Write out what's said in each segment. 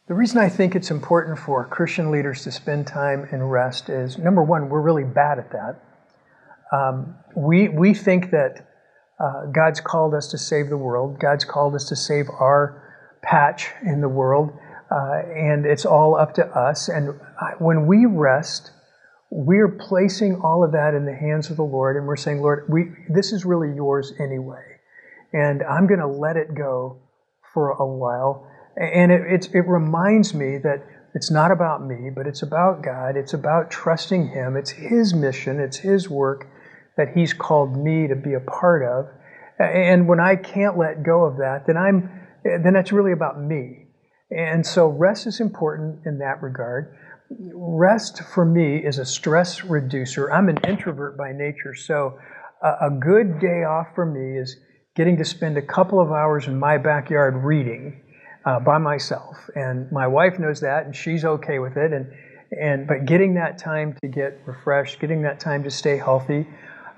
The reason I think it's important for Christian leaders to spend time in rest is, number one, we're really bad at that. We think that God's called us to save the world. God's called us to save our patch in the world, and it's all up to us. And when we rest, we're placing all of that in the hands of the Lord, and we're saying, Lord, this is really yours anyway, and I'm going to let it go for a while. And it reminds me that it's not about me, but it's about God. It's about trusting Him. It's His mission. It's His work that He's called me to be a part of. And when I can't let go of that, then it's really about me. And so rest is important in that regard. Rest for me is a stress reducer. I'm an introvert by nature, so a good day off for me is getting to spend a couple of hours in my backyard reading by myself. And my wife knows that, and she's okay with it. But getting that time to get refreshed, getting that time to stay healthy.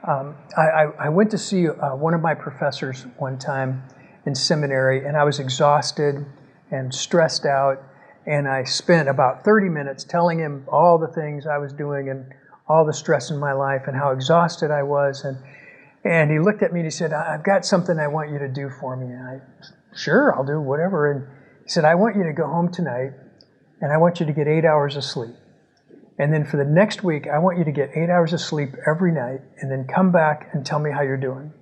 I went to see one of my professors one time in seminary, and I was exhausted and stressed out. And I spent about 30 minutes telling him all the things I was doing and all the stress in my life and how exhausted I was. And he looked at me and he said, I've got something I want you to do for me. And I said, sure, I'll do whatever. And he said, I want you to go home tonight and I want you to get 8 hours of sleep. And then for the next week, I want you to get 8 hours of sleep every night and then come back and tell me how you're doing.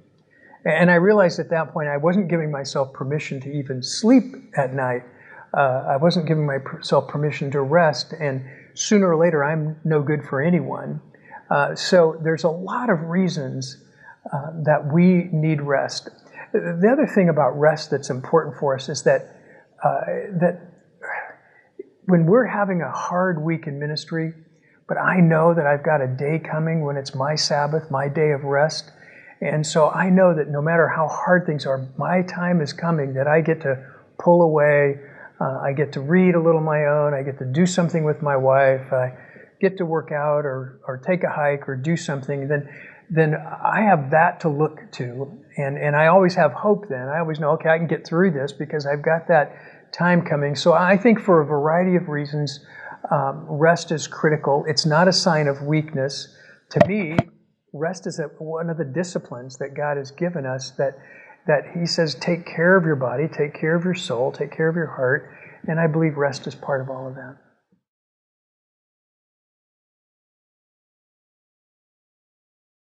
And I realized at that point I wasn't giving myself permission to even sleep at night. I wasn't giving myself permission to rest, and sooner or later I'm no good for anyone. So there's a lot of reasons that we need rest. The other thing about rest that's important for us is that when we're having a hard week in ministry, but I know that I've got a day coming when it's my Sabbath, my day of rest, and so I know that no matter how hard things are, my time is coming that I get to pull away. I get to read a little my own. I get to do something with my wife. I get to work out or take a hike or do something. Then I have that to look to. And I always have hope then. I always know, okay, I can get through this because I've got that time coming. So I think for a variety of reasons, rest is critical. It's not a sign of weakness. To me, rest is one of the disciplines that God has given us that He says, take care of your body, take care of your soul, take care of your heart. And I believe rest is part of all of that.